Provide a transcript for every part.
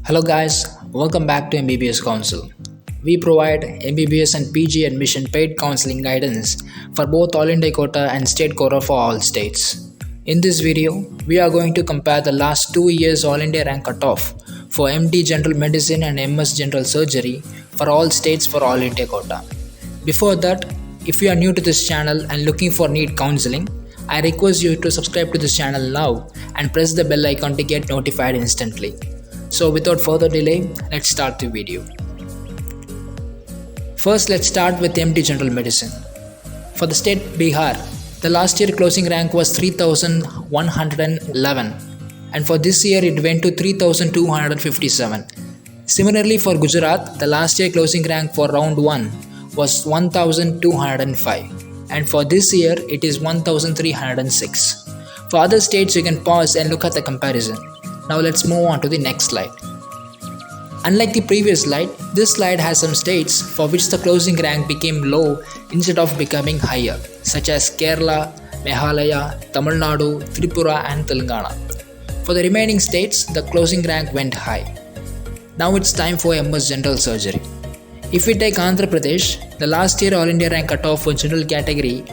Hello guys, welcome back to MBBSCouncil. We provide MBBS and PG admission paid counseling guidance for both All India quota and state quota for all states. In this video, we are going to compare the last 2 years All India rank cutoff for MD General Medicine and MS General Surgery for all states for All India quota. Before that, if you are new to this channel and looking for NEET counseling, I request you to subscribe to this channel now and press the bell icon to get notified instantly. So without further delay, let's start the video. First, let's start with MD General Medicine. For the state Bihar, the last year closing rank was 3111 and for this year it went to 3257. Similarly for Gujarat, the last year closing rank for round 1 was 1205 and for this year it is 1306. For other states you can pause and look at the comparison. Now let's move on to the next slide. Unlike the previous slide, this slide has some states for which the closing rank became low instead of becoming higher, such as Kerala, Meghalaya, Tamil Nadu, Tripura and Telangana. For the remaining states, the closing rank went high. Now it's time for MS General Surgery. If we take Andhra Pradesh, the last year All India rank cutoff for general category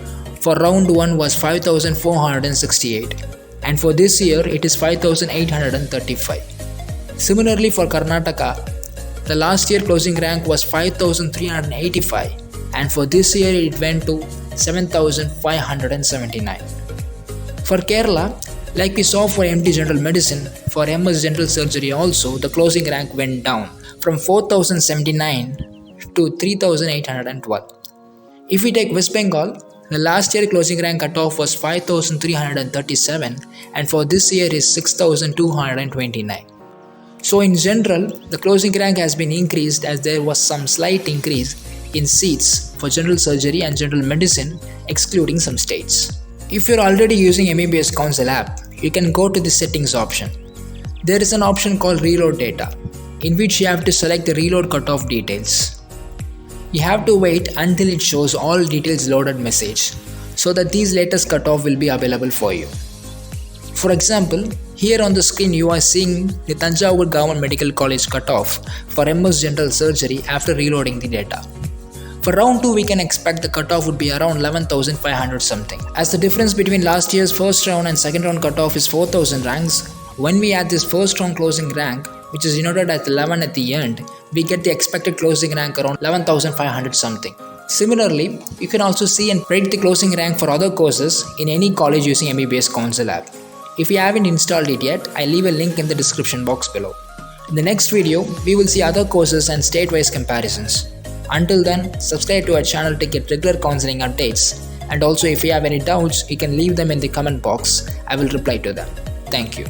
for round 1 was 5468. And for this year it is 5835. Similarly for Karnataka, the last year closing rank was 5385 and for this year it went to 7579. For Kerala, like we saw for MD General Medicine, for MS General Surgery also the closing rank went down from 4079 to 3812. If we take West Bengal, the last year closing rank cutoff was 5337 and for this year is 6229. So in general, the closing rank has been increased as there was some slight increase in seats for general surgery and general medicine excluding some states. If you're already using MBBSCouncil app, you can go to the settings option. There is an option called reload data in which you have to select the reload cutoff details. You have to wait until it shows all details loaded message so that these latest cutoff will be available for you. For example, here on the screen you are seeing the Thanjavur Government Medical College cutoff for MS General Surgery after reloading the data. For round 2 we can expect the cutoff would be around 11,500 something. As the difference between last year's first round and second round cutoff is 4,000 ranks, when we add this first round closing rank, which is denoted as 11 at the end, we get the expected closing rank around 11,500 something. Similarly, you can also see and predict the closing rank for other courses in any college using MBBSCouncil app. If you haven't installed it yet, I leave a link in the description box below. In the next video, we will see other courses and state-wise comparisons. Until then, subscribe to our channel to get regular counseling updates. And also if you have any doubts, you can leave them in the comment box. I will reply to them. Thank you.